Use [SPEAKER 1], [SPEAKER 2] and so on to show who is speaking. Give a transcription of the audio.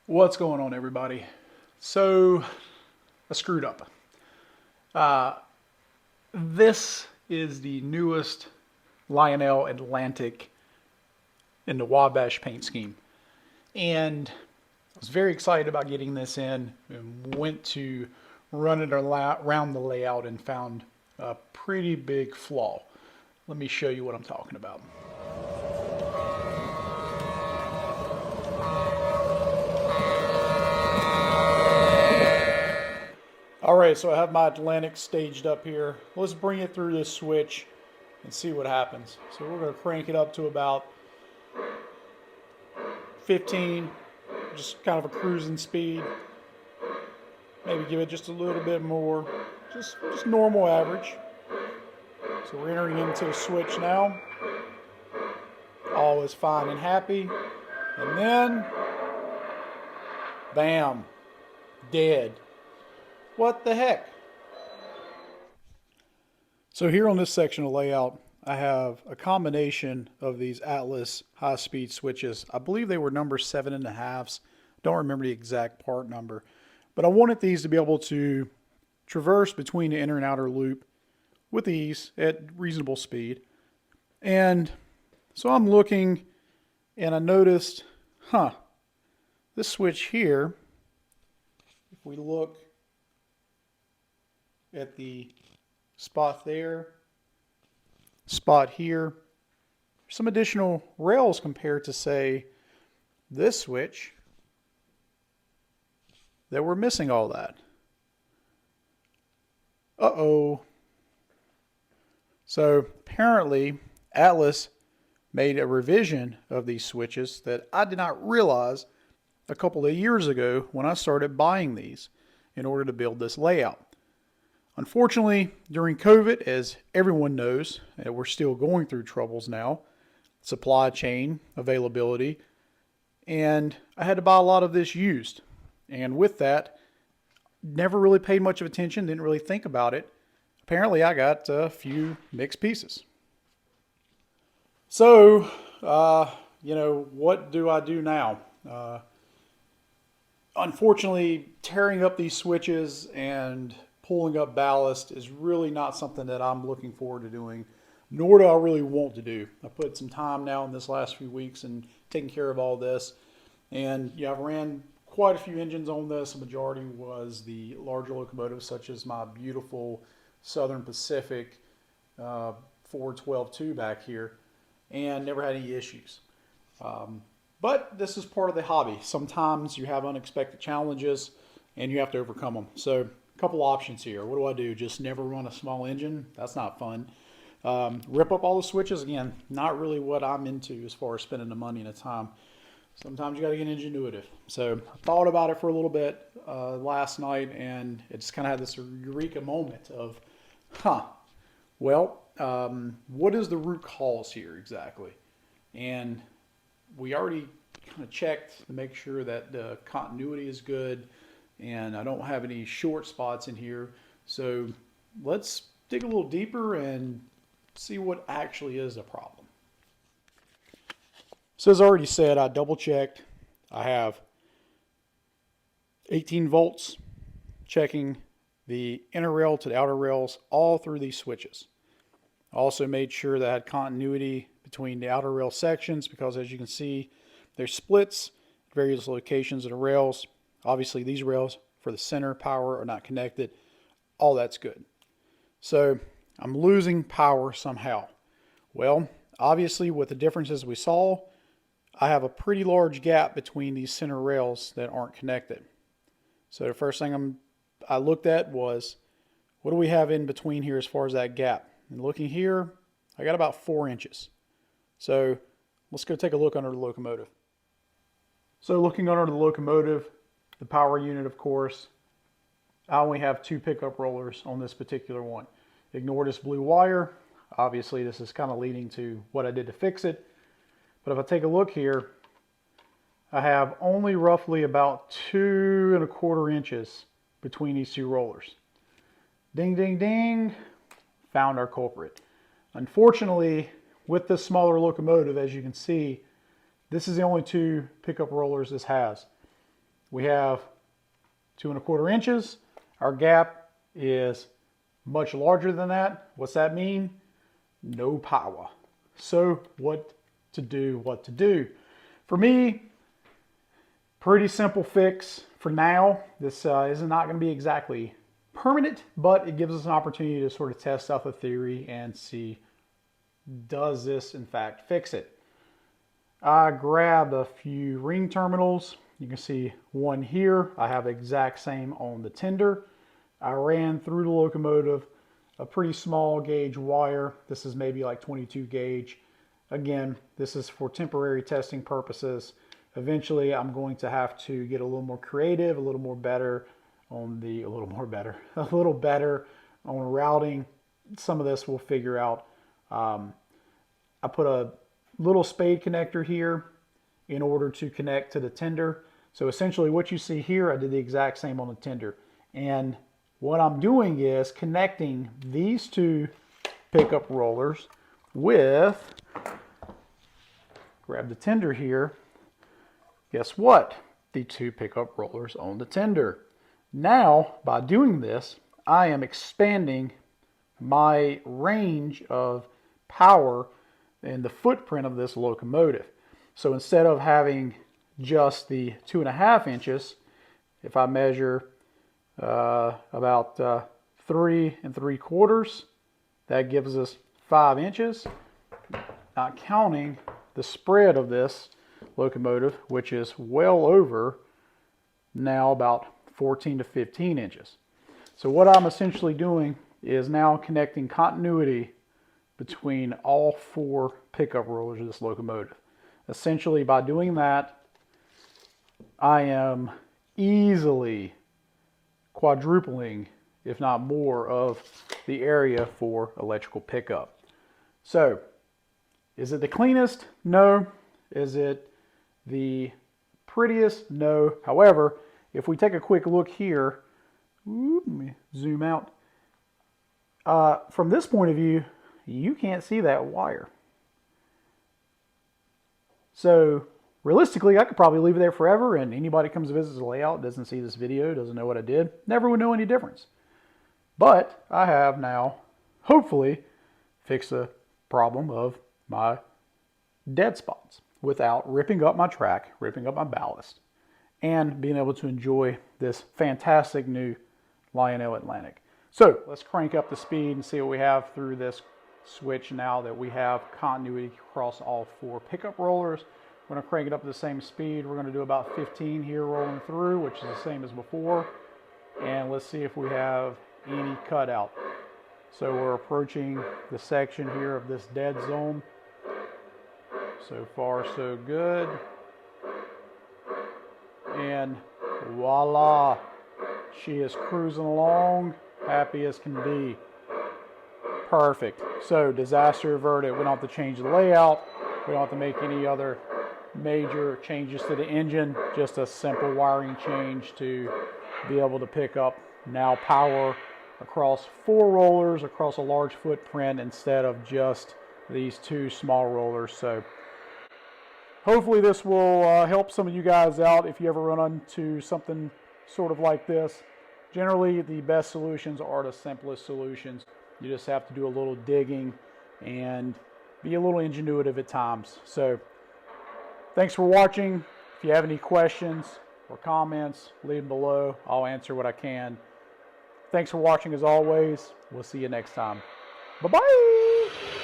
[SPEAKER 1] What's going on, everybody? So, I screwed up. Uh, this is the newest Lionel Atlantic in the Wabash paint scheme. And I was very excited about getting this in and went to run it around the layout and found a pretty big flaw. Let me show you what I'm talking about. All right, so I have my Atlantic staged up here. Let's bring it through this switch and see what happens. So we're going to crank it up to about 15, just kind of a cruising speed. Maybe give it just a little bit more, just normal average. So we're entering into the switch now. All is fine and happy. And then, bam, dead. What the heck? So here on this section of layout, I have a combination of these Atlas high-speed switches. I believe they were number 7.5s. Don't remember the exact part number. But I wanted these to be able to traverse between the inner and outer loop with ease at reasonable speed. And so I'm looking and I noticed, this switch here, if we look at the spot there, spot here, some additional rails compared to, say, this switch, that we're missing all that. Uh-oh. So apparently Atlas made a revision of these switches that I did not realize a couple of years ago when I started buying these in order to build this layout. Unfortunately, during COVID, as everyone knows, we're still going through troubles now, supply chain availability, and I had to buy a lot of this used. And with that, never really paid much of attention, didn't really think about it. Apparently, I got a few mixed pieces. So, what do I do now? Unfortunately, tearing up these switches and pulling up ballast is really not something that I'm looking forward to doing, nor do I really want to do. I put some time now in this last few weeks and taking care of all this. And I've ran quite a few engines on this. The majority was the larger locomotives, such as my beautiful Southern Pacific 412-2 back here, and never had any issues. But this is part of the hobby. Sometimes you have unexpected challenges and you have to overcome them. So a couple options here. What do? Just never run a small engine? That's not fun. Rip up all the switches? Again, not really what I'm into as far as spending the money and the time. Sometimes you got to get ingenuitive. So I thought about it for a little bit last night, and it just kind of had this eureka moment of, what is the root cause here exactly? And we already kind of checked to make sure that the continuity is good and I don't have any short spots in here. So let's dig a little deeper and see what actually is the problem. So as I already said, I double checked. I have 18 volts checking the inner rail to the outer rails all through these switches. I also made sure that I had continuity between the outer rail sections because, as you can see, there's splits at various locations of the rails. Obviously, these rails for the center power are not connected. All that's good. So I'm losing power somehow. Well, obviously, with the differences we saw, I have a pretty large gap between these center rails that aren't connected. So the first thing I looked at was, what do we have in between here as far as that gap? And looking here, I got about 4 inches. So let's go take a look under the locomotive. So looking under the locomotive, the power unit, of course, I only have 2 pickup rollers on this particular one. Ignore this blue wire. Obviously, this is kind of leading to what I did to fix it. But if I take a look here, I have only roughly about 2¼ inches between these 2 rollers. Ding, ding, ding. Found our culprit. Unfortunately, with this smaller locomotive, as you can see, this is the only 2 pickup rollers this has. we have 2¼ inches. Our gap is much larger than that. What's that mean? No power. So what to do? For me, pretty simple fix for now. This is not going to be exactly permanent, but it gives us an opportunity to sort of test out the theory and see, does this in fact fix it? I grabbed a few ring terminals. You can see one here. I have the exact same on the tender. I ran through the Locomotive a pretty small gauge wire. This is maybe like 22 gauge. Again, this is for temporary testing purposes. Eventually, I'm going to have to get a little more creative, a little better on routing. Some of this we'll figure out. I put a little spade connector here in order to connect to the tender. So essentially what you see here, I did the exact same on the tender. And what I'm doing is connecting these two pickup rollers with, grab the tender here, guess what? The two pickup rollers on the tender. Now, by doing this, I am expanding my range of power and the footprint of this locomotive. So instead of having just the 2½ inches, if I measure about 3 3/4, that gives us 5 inches, not counting the spread of this locomotive, which is well over now about 14 to 15 inches. So what I'm essentially doing is now connecting continuity between all 4 pickup rollers of this locomotive. Essentially, by doing that, I am easily quadrupling, if not more, of the area for electrical pickup. So, is it the cleanest? No. Is it the prettiest? No. However, if we take a quick look here, let me zoom out. From this point of view, you can't see that wire. So realistically, I could probably leave it there forever, and anybody comes to visit the layout, doesn't see this video, doesn't know what I did, never would know any difference. But I have now, hopefully, fixed the problem of my dead spots without ripping up my track, ripping up my ballast, and being able to enjoy this fantastic new Lionel Atlantic. So let's crank up the speed and see what we have through this switch now that we have continuity across all 4 pickup rollers. We're going to crank it up to the same speed. We're going to do about 15 here rolling through, which is the same as before. And let's see if we have any cutout. So we're approaching the section here of this dead zone. So far, so good. And voila, she is cruising along, happy as can be. Perfect. So disaster averted. We don't have to change the layout. We don't have to make any other major changes to the engine. Just a simple wiring change to be able to pick up now power across 4 rollers across a large footprint instead of just these 2 small rollers. So hopefully this will help some of you guys out if you ever run into something sort of like this. Generally, the best solutions are the simplest solutions. You just have to do a little digging and be a little ingenuitive at times. So thanks for watching. If you have any questions or comments, leave them below. I'll answer what I can. Thanks for watching as always. We'll see you next time. Bye-bye.